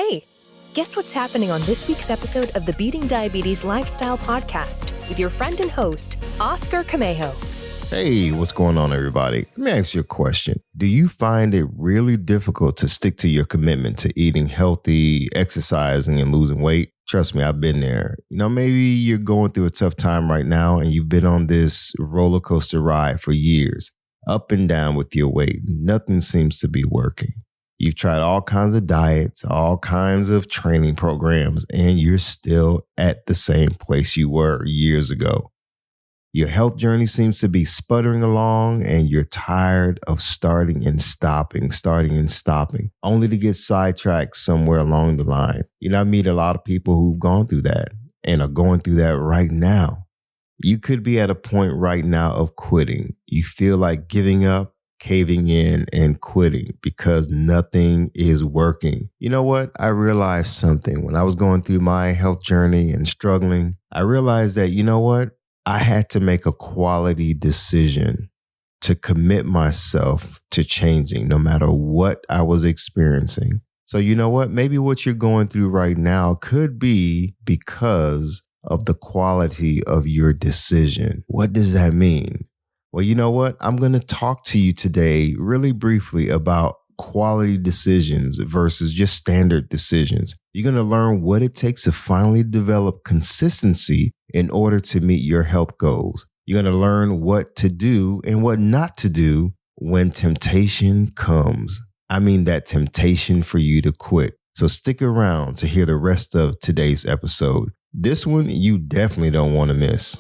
Hey, guess what's happening on this week's episode of the Beating Diabetes Lifestyle Podcast with your friend and host, Oscar Camejo. Hey, what's going on, everybody? Let me ask you a question. Do you find it really difficult to stick to your commitment to eating healthy, exercising, and losing weight? Trust me, I've been there. Maybe you're going through a tough time right now and you've been on this roller coaster ride for years, up and down with your weight. Nothing seems to be working. You've tried all kinds of diets, all kinds of training programs, and you're still at the same place you were years ago. Your health journey seems to be sputtering along, and you're tired of starting and stopping, only to get sidetracked somewhere along the line. I meet a lot of people who've gone through that and are going through that right now. You could be at a point right now of quitting. You feel like giving up, caving in, and quitting because nothing is working. You know what? I realized something. When I was going through my health journey and struggling, I realized that, I had to make a quality decision to commit myself to changing no matter what I was experiencing. So you know what? Maybe what you're going through right now could be because of the quality of your decision. What does that mean? Well, you know what? I'm going to talk to you today really briefly about quality decisions versus just standard decisions. You're going to learn what it takes to finally develop consistency in order to meet your health goals. You're going to learn what to do and what not to do when temptation comes. I mean that temptation for you to quit. So stick around to hear the rest of today's episode. This one you definitely don't want to miss.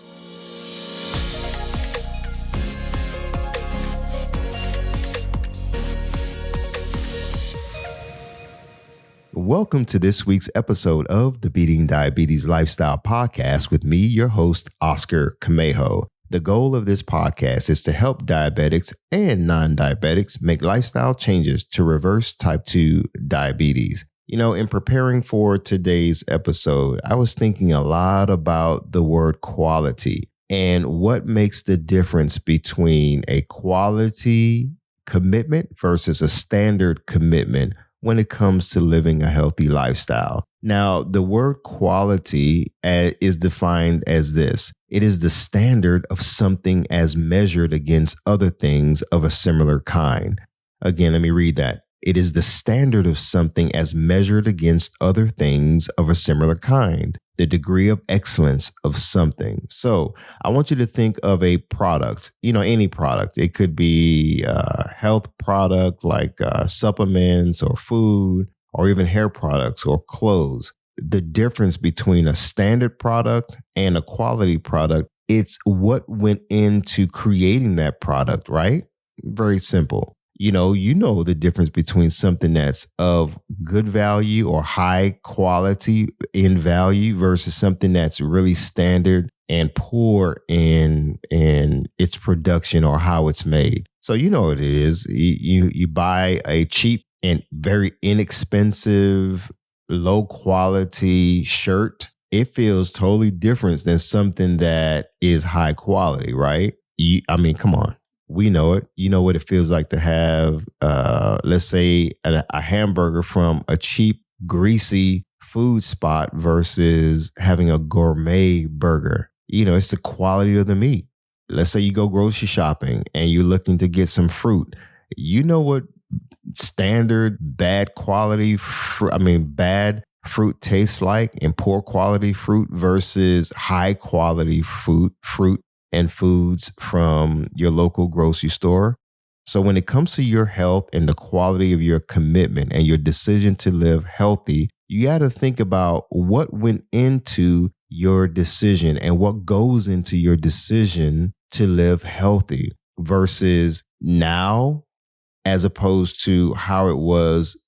Welcome to this week's episode of the Beating Diabetes Lifestyle Podcast with me, your host, Oscar Camejo. The goal of this podcast is to help diabetics and non-diabetics make lifestyle changes to reverse type 2 diabetes. In preparing for today's episode, I was thinking a lot about the word quality and what makes the difference between a quality commitment versus a standard commitment when it comes to living a healthy lifestyle. Now, the word quality is defined as this. It is the standard of something as measured against other things of a similar kind. Again, let me read that. It is the standard of something as measured against other things of a similar kind. The degree of excellence of something. So I want you to think of a product, any product. It could be a health product like supplements or food, or even hair products or clothes. The difference between a standard product and a quality product, it's what went into creating that product, right? Very simple. You know the difference between something that's of good value or high quality in value versus something that's really standard and poor in its production or how it's made. So you know what it is. You buy a cheap and very inexpensive, low quality shirt. It feels totally different than something that is high quality, right? Come on. We know it. You know what it feels like to have, let's say, a hamburger from a cheap, greasy food spot versus having a gourmet burger. It's the quality of the meat. Let's say you go grocery shopping and you're looking to get some fruit. You know what standard bad quality, bad fruit tastes like, and poor quality fruit versus high quality fruit and foods from your local grocery store. So when it comes to your health and the quality of your commitment and your decision to live healthy, you got to think about what went into your decision and what goes into your decision to live healthy versus now, as opposed to how it was,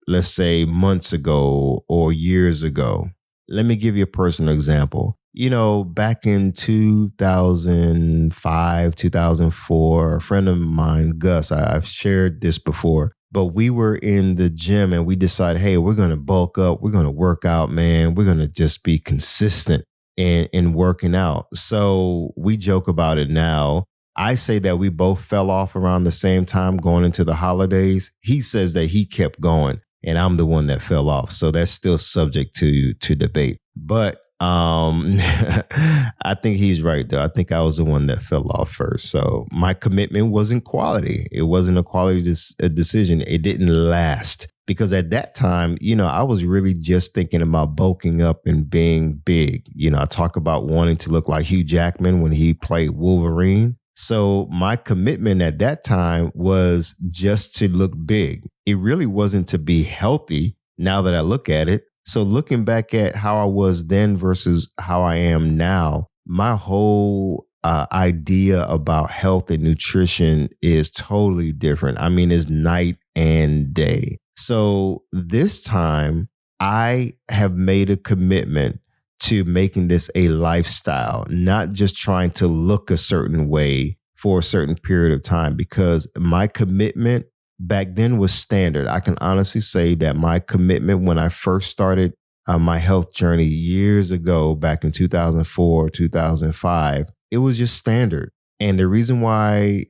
let's say, months ago or years ago. Let me give you a personal example. Back in 2005, 2004, a friend of mine, Gus, I've shared this before, but we were in the gym and we decided, hey, we're going to bulk up. We're going to work out, man. We're going to just be consistent in working out. So we joke about it now. I say that we both fell off around the same time going into the holidays. He says that he kept going. and I'm the one that fell off. So that's still subject to debate. But I think he's right, though. I think I was the one that fell off first. So my commitment wasn't quality. It wasn't a quality decision. It didn't last because at that time, I was really just thinking about bulking up and being big. I talk about wanting to look like Hugh Jackman when he played Wolverine. So my commitment at that time was just to look big. It really wasn't to be healthy now that I look at it. So looking back at how I was then versus how I am now, my whole idea about health and nutrition is totally different. I mean, it's night and day. So this time I have made a commitment to making this a lifestyle, not just trying to look a certain way for a certain period of time, because my commitment back then was standard. I can honestly say that my commitment when I first started my health journey years ago, back in 2004, 2005, it was just standard. And the reason why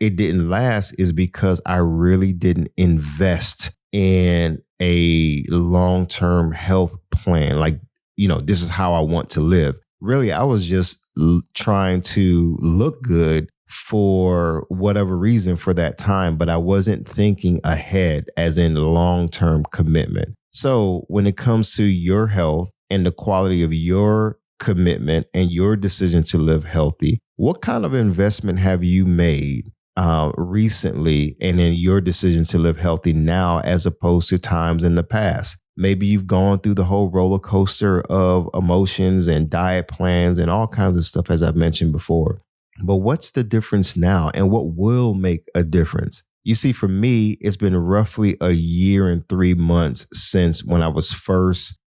it didn't last is because I really didn't invest in a long-term health plan. Like, this is how I want to live. Really, I was just trying to look good for whatever reason for that time, but I wasn't thinking ahead as in long-term commitment. So when it comes to your health and the quality of your commitment and your decision to live healthy, what kind of investment have you made recently and in your decision to live healthy now as opposed to times in the past? Maybe you've gone through the whole roller coaster of emotions and diet plans and all kinds of stuff, as I've mentioned before. But what's the difference now and what will make a difference? You see, for me, it's been roughly a year and 3 months since when I first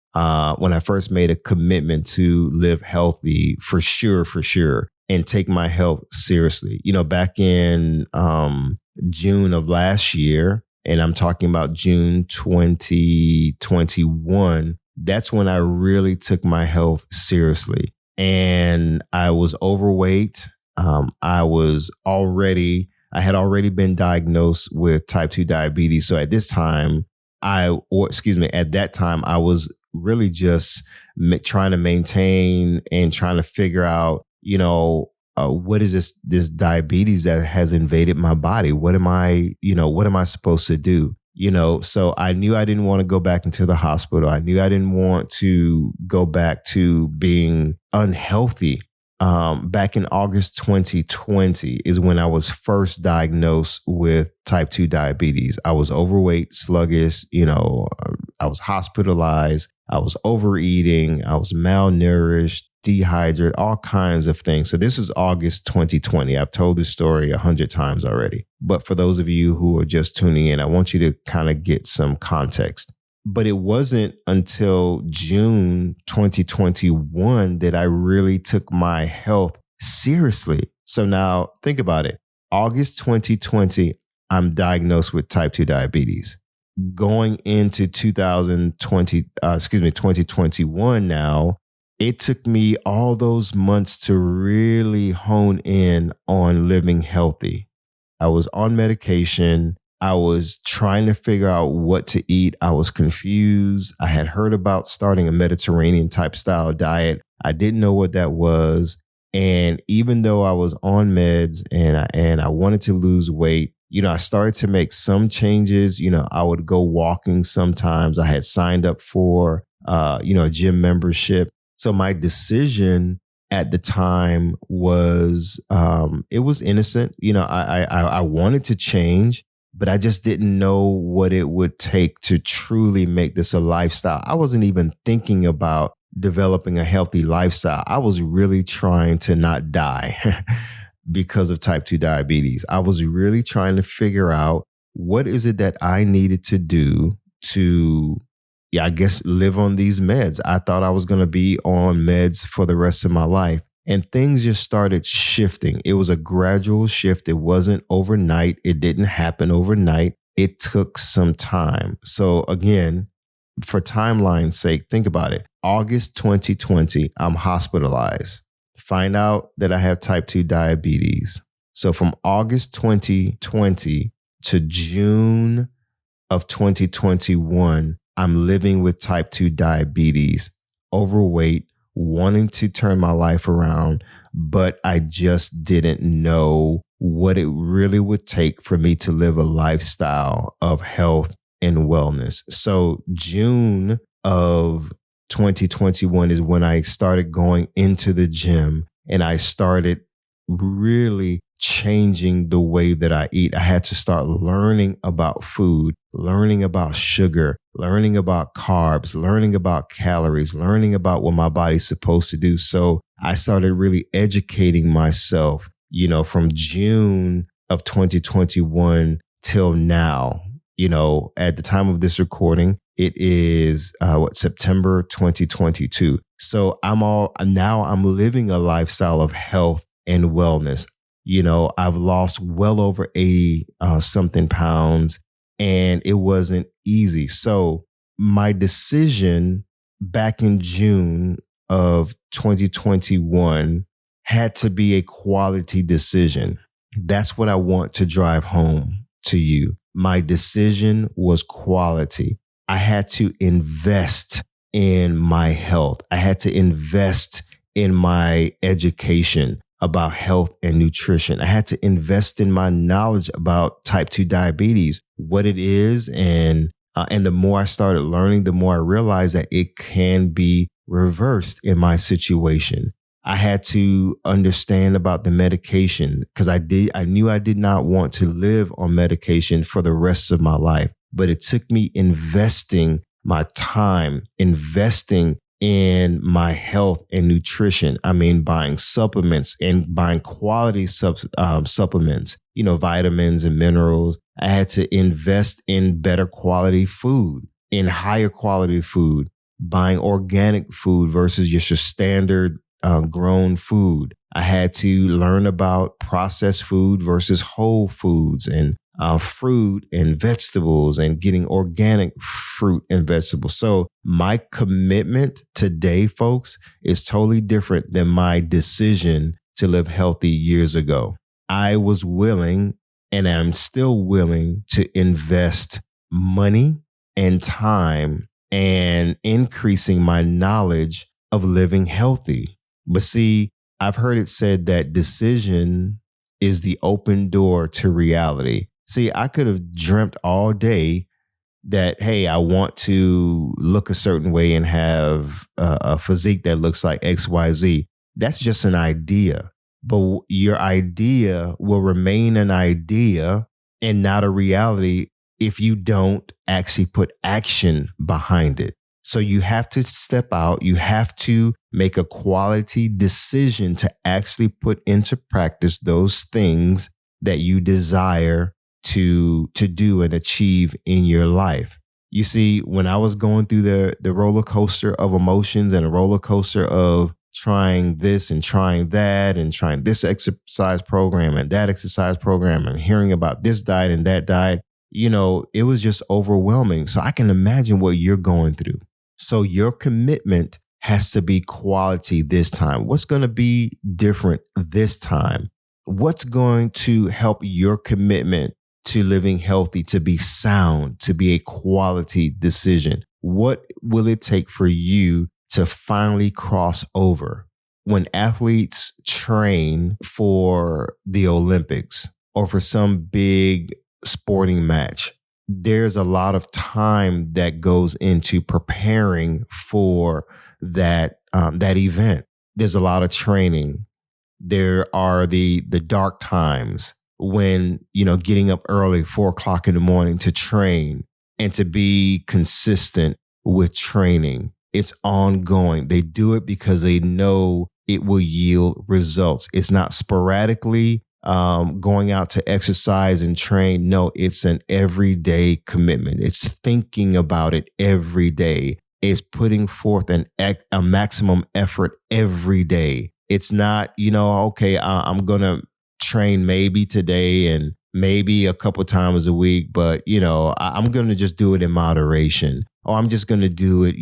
made a commitment to live healthy for sure, and take my health seriously. Back in June of last year, and I'm talking about June 2021, that's when I really took my health seriously. And I was overweight. I had already been diagnosed with type 2 diabetes. So at that time, I was really just trying to maintain and trying to figure out, what is this diabetes that has invaded my body? What am I supposed to do? So I knew I didn't want to go back into the hospital. I knew I didn't want to go back to being unhealthy. Back in August 2020 is when I was first diagnosed with type 2 diabetes. I was overweight, sluggish, I was hospitalized, I was overeating, I was malnourished, dehydrated, all kinds of things. So this was August 2020. I've told this story 100 times already. But for those of you who are just tuning in, I want you to kind of get some context. But it wasn't until June 2021 that I really took my health seriously. So now think about it. August 2020, I'm diagnosed with type 2 diabetes. Going into 2021 now, it took me all those months to really hone in on living healthy. I was on medication. I was trying to figure out what to eat. I was confused. I had heard about starting a Mediterranean type style diet. I didn't know what that was. And even though I was on meds and I wanted to lose weight, I started to make some changes. I would go walking sometimes. I had signed up for, a gym membership. So my decision at the time was, it was innocent. I wanted to change, but I just didn't know what it would take to truly make this a lifestyle. I wasn't even thinking about developing a healthy lifestyle. I was really trying to not die because of type 2 diabetes. I was really trying to figure out what is it that I needed to do to, live on these meds. I thought I was going to be on meds for the rest of my life. And things just started shifting. It was a gradual shift. It wasn't overnight. It didn't happen overnight. It took some time. So again, for timeline's sake, think about it. August 2020, I'm hospitalized. Find out that I have type 2 diabetes. So from August 2020 to June of 2021, I'm living with type 2 diabetes, overweight, wanting to turn my life around, but I just didn't know what it really would take for me to live a lifestyle of health and wellness. So June of 2021 is when I started going into the gym and I started really changing the way that I eat. I had to start learning about food, learning about sugar, learning about carbs, learning about calories, learning about what my body's supposed to do. So I started really educating myself, from June of 2021 till now. At the time of this recording, it is September 2022. So I'm living a lifestyle of health and wellness. I've lost well over 80 something pounds, and it wasn't easy. So my decision back in June of 2021 had to be a quality decision. That's what I want to drive home to you. My decision was quality. I had to invest in my health. I had to invest in my education about health and nutrition. I had to invest in my knowledge about type 2 diabetes, what it is. And the more I started learning, the more I realized that it can be reversed in my situation. I had to understand about the medication because I knew I did not want to live on medication for the rest of my life. But it took me investing my time, investing in my health and nutrition. I mean, buying supplements and buying quality supplements, vitamins and minerals. I had to invest in better quality food, in higher quality food, buying organic food versus just your standard grown food. I had to learn about processed food versus whole foods and fruit and vegetables and getting organic fruit and vegetables. So my commitment today, folks, is totally different than my decision to live healthy years ago. I was willing and I'm still willing to invest money and time and increasing my knowledge of living healthy. But see, I've heard it said that decision is the open door to reality. See, I could have dreamt all day that, hey, I want to look a certain way and have a physique that looks like XYZ. That's just an idea. But your idea will remain an idea and not a reality if you don't actually put action behind it. So you have to step out. You have to make a quality decision to actually put into practice those things that you desire to do and achieve in your life. You see, when I was going through the roller coaster of emotions and a roller coaster of trying this and trying that and trying this exercise program and that exercise program and hearing about this diet and that diet, it was just overwhelming. So I can imagine what you're going through. So your commitment has to be quality this time. What's going to be different this time? What's going to help your commitment to living healthy to be sound, to be a quality decision? What will it take for you to finally cross over? When athletes train for the Olympics or for some big sporting match, there's a lot of time that goes into preparing for that event. There's a lot of training. There are the dark times when, getting up early, 4:00 in the morning to train and to be consistent with training. It's ongoing. They do it because they know it will yield results. It's not sporadically going out to exercise and train. No, it's an everyday commitment. It's thinking about it every day. It's putting forth a maximum effort every day. It's not, okay, I'm going to train maybe today and maybe a couple times a week, but, I'm going to just do it in moderation. Or I'm just going to do it,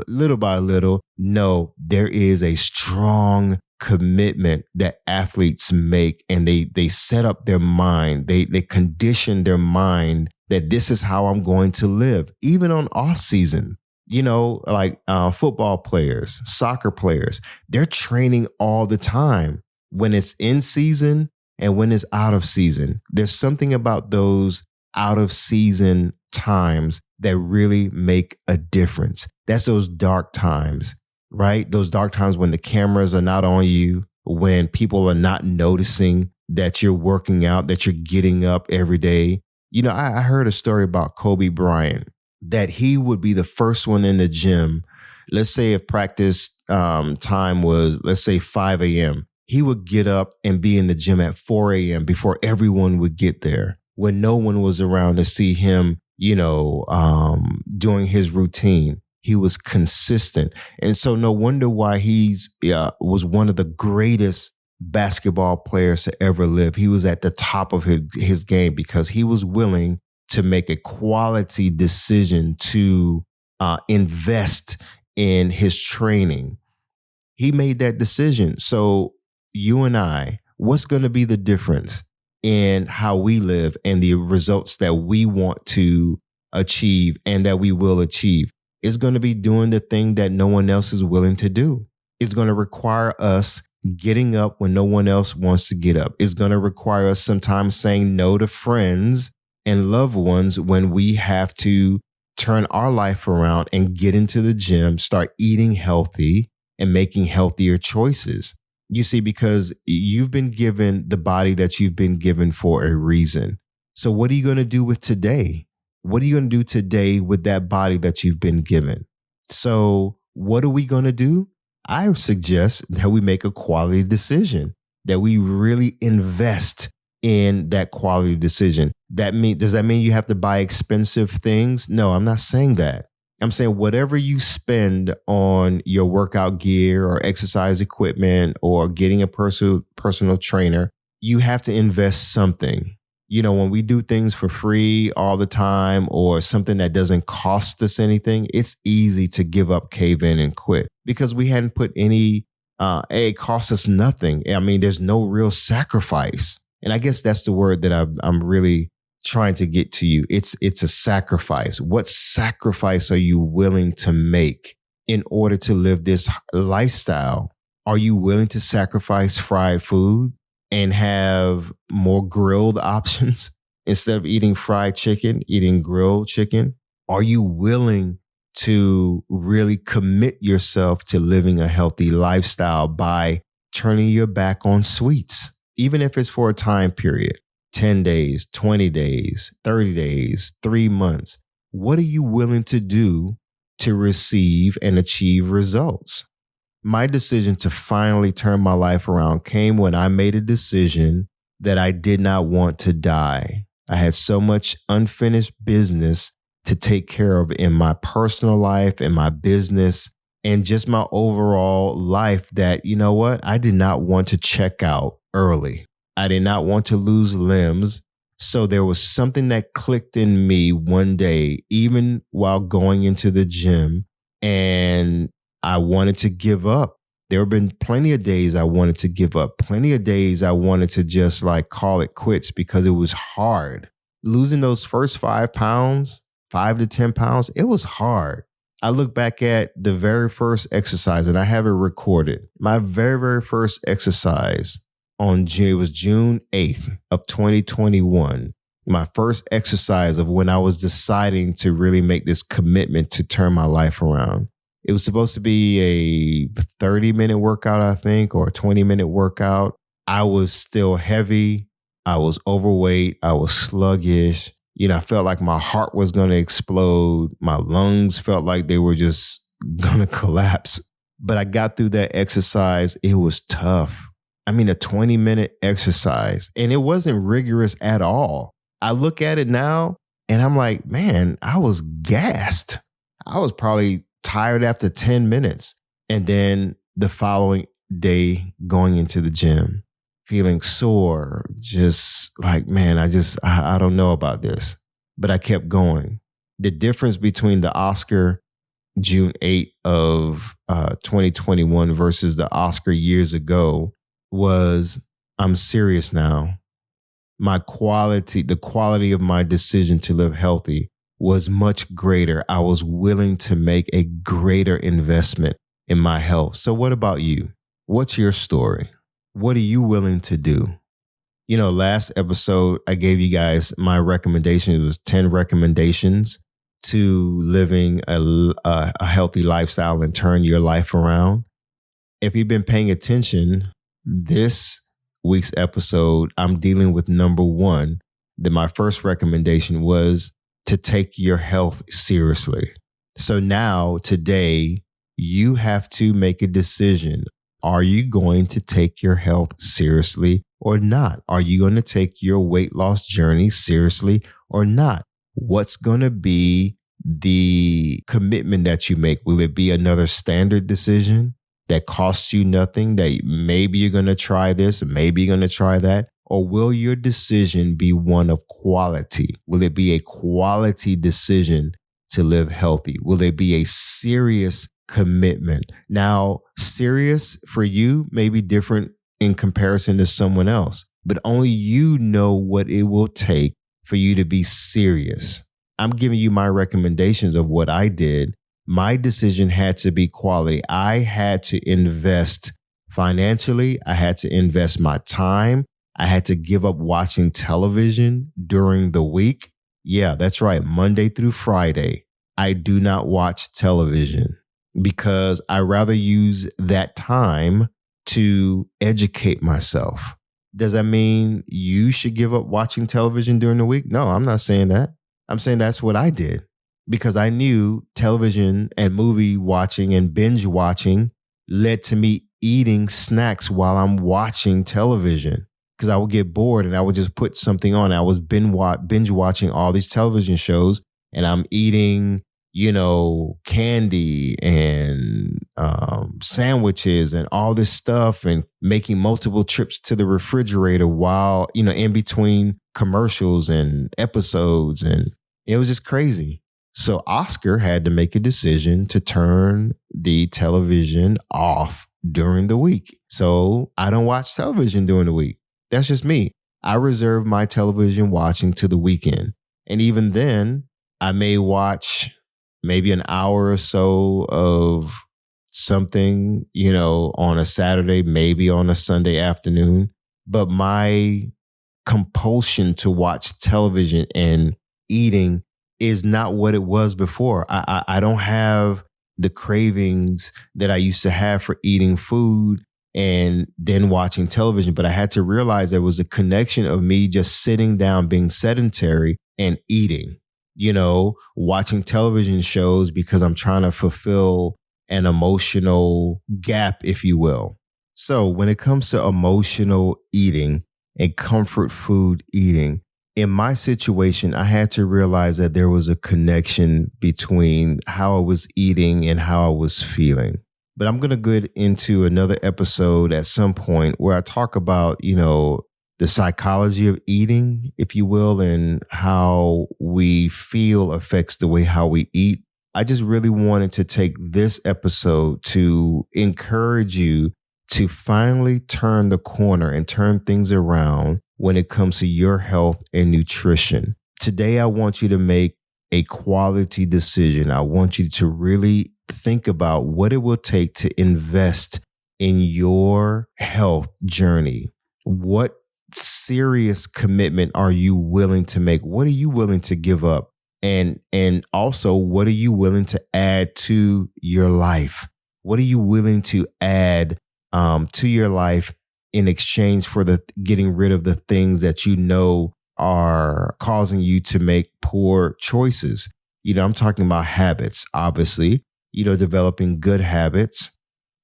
little by little. No, there is a strong commitment that athletes make, and they set up their mind. They condition their mind that this is how I'm going to live, even on off season. Like football players, soccer players, they're training all the time when it's in season and when it's out of season. There's something about those out of season times that really make a difference. That's those dark times, right? Those dark times when the cameras are not on you, when people are not noticing that you're working out, that you're getting up every day. I heard a story about Kobe Bryant, that he would be the first one in the gym. Let's say if practice time was, let's say 5 a.m., he would get up and be in the gym at 4 a.m. before everyone would get there, when no one was around to see him, doing his routine. He was consistent. And so no wonder why he was one of the greatest basketball players to ever live. He was at the top of his game because he was willing to make a quality decision to invest in his training. He made that decision. So you and I, what's going to be the difference in how we live and the results that we want to achieve and that we will achieve? It's going to be doing the thing that no one else is willing to do. It's going to require us getting up when no one else wants to get up. It's going to require us sometimes saying no to friends and loved ones when we have to turn our life around and get into the gym, start eating healthy and making healthier choices. You see, because you've been given the body that you've been given for a reason. So what are you going to do with today? What are you going to do today with that body that you've been given? So what are we going to do? I suggest that we make a quality decision, that we really invest in that quality decision. Does that mean you have to buy expensive things? No, I'm not saying that. I'm saying whatever you spend on your workout gear or exercise equipment or getting a personal trainer, you have to invest something. When we do things for free all the time or something that doesn't cost us anything, it's easy to give up, cave in and quit because we hadn't put any, it costs us nothing. I mean, there's no real sacrifice. And I guess that's the word that I'm really trying to get to you. It's a sacrifice. What sacrifice are you willing to make in order to live this lifestyle? Are you willing to sacrifice fried food and have more grilled options instead of eating fried chicken, eating grilled chicken? Are you willing to really commit yourself to living a healthy lifestyle by turning your back on sweets, even if it's for a time period, 10 days, 20 days, 30 days, 3 months? What are you willing to do to receive and achieve results? My decision to finally turn my life around came when I made a decision that I did not want to die. I had so much unfinished business to take care of in my personal life, in my business, and just my overall life that, you know what? I did not want to check out early. I did not want to lose limbs. So there was something that clicked in me one day, even while going into the gym, and I wanted to give up. There have been plenty of days I wanted to give up, plenty of days I wanted to just call it quits because it was hard. Losing those first 5 pounds, 5 to 10 pounds, it was hard. I look back at the very first exercise, and I have it recorded. My very, very first exercise it was June 8th of 2021. My first exercise of when I was deciding to really make this commitment to turn my life around. It was supposed to be a 30-minute workout, I think, or a 20-minute workout. I was still heavy. I was overweight. I was sluggish. I felt like my heart was going to explode. My lungs felt like they were just going to collapse. But I got through that exercise. It was tough. I mean, a 20-minute exercise, and it wasn't rigorous at all. I look at it now and I'm like, man, I was gassed. I was probably tired after 10 minutes. And then the following day going into the gym, feeling sore, just like, man, I don't know about this, but I kept going. The difference between the Oscar June 8th of 2021 versus the Oscar years ago was I'm serious now. the quality of my decision to live healthy was much greater. I was willing to make a greater investment in my health. So what about you? What's your story? What are you willing to do? Last episode, I gave you guys my recommendation. It was 10 recommendations to living a healthy lifestyle and turn your life around. If you've been paying attention, this week's episode, I'm dealing with number one, that my first recommendation was to take your health seriously. So now, today, you have to make a decision. Are you going to take your health seriously or not? Are you going to take your weight loss journey seriously or not? What's going to be the commitment that you make? Will it be another standard decision that costs you nothing, that maybe you're going to try this, maybe you're going to try that? Or will your decision be one of quality? Will it be a quality decision to live healthy? Will it be a serious commitment? Now, serious for you may be different in comparison to someone else, but only you know what it will take for you to be serious. I'm giving you my recommendations of what I did. My decision had to be quality. I had to invest financially. I had to invest my time. I had to give up watching television during the week. Yeah, that's right. Monday through Friday, I do not watch television because I rather use that time to educate myself. Does that mean you should give up watching television during the week? No, I'm not saying that. I'm saying that's what I did because I knew television and movie watching and binge watching led to me eating snacks while I'm watching television because I would get bored and I would just put something on. I was binge watching all these television shows and I'm eating, candy and sandwiches and all this stuff and making multiple trips to the refrigerator while, in between commercials and episodes. And it was just crazy. So Oscar had to make a decision to turn the television off during the week. So I don't watch television during the week. That's just me. I reserve my television watching to the weekend. And even then, I may watch maybe an hour or so of something, on a Saturday, maybe on a Sunday afternoon. But my compulsion to watch television and eating is not what it was before. I don't have the cravings that I used to have for eating food and then watching television. But I had to realize there was a connection of me just sitting down, being sedentary and eating, watching television shows because I'm trying to fulfill an emotional gap, if you will. So when it comes to emotional eating and comfort food eating, in my situation, I had to realize that there was a connection between how I was eating and how I was feeling. But I'm going to get into another episode at some point where I talk about, the psychology of eating, if you will, and how we feel affects the way how we eat. I just really wanted to take this episode to encourage you to finally turn the corner and turn things around when it comes to your health and nutrition. Today, I want you to make a quality decision. I want you to really think about what it will take to invest in your health journey. What serious commitment are you willing to make? What are you willing to give up? And also, what are you willing to add to your life? What are you willing to add to your life in exchange for the getting rid of the things that are causing you to make poor choices? I'm talking about habits, obviously, developing good habits.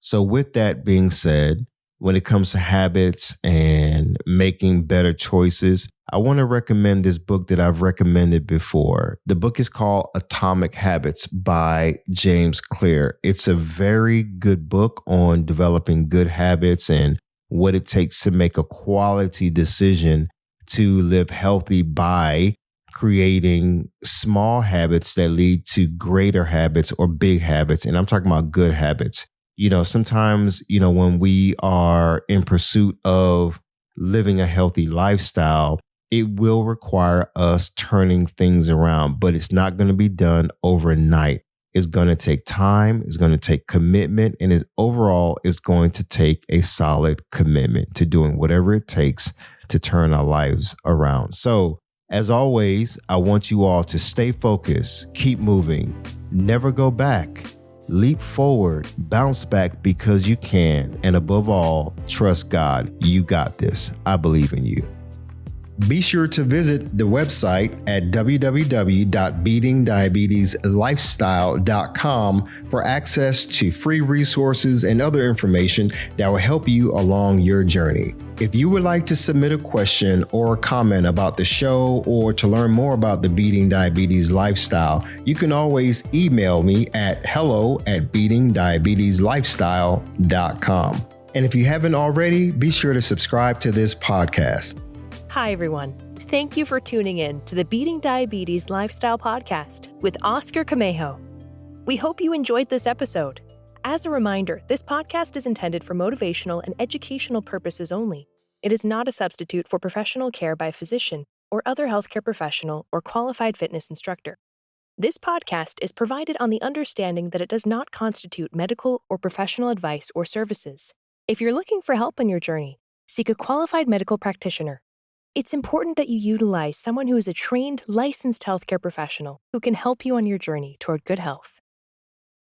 So with that being said, when it comes to habits and making better choices, I want to recommend this book that I've recommended before. The book is called Atomic Habits by James Clear. It's a very good book on developing good habits and what it takes to make a quality decision to live healthy by creating small habits that lead to greater habits or big habits. And I'm talking about good habits. Sometimes, when we are in pursuit of living a healthy lifestyle, It will require us turning things around, but it's not going to be done overnight. It's going to take time. It's going to take commitment. And overall, it's going to take a solid commitment to doing whatever it takes to turn our lives around. So, as always, I want you all to stay focused, keep moving, never go back, leap forward, bounce back because you can. And above all, trust God. You got this. I believe in you. Be sure to visit the website at www.beatingdiabetieslifestyle.com for access to free resources and other information that will help you along your journey. If you would like to submit a question or a comment about the show or to learn more about the Beating Diabetes Lifestyle, you can always email me at hello@beatingdiabetieslifestyle.com. And if you haven't already, be sure to subscribe to this podcast. Hi, everyone. Thank you for tuning in to the Beating Diabetes Lifestyle Podcast with Oscar Camejo. We hope you enjoyed this episode. As a reminder, this podcast is intended for motivational and educational purposes only. It is not a substitute for professional care by a physician or other healthcare professional or qualified fitness instructor. This podcast is provided on the understanding that it does not constitute medical or professional advice or services. If you're looking for help on your journey, seek a qualified medical practitioner. It's important that you utilize someone who is a trained, licensed healthcare professional who can help you on your journey toward good health.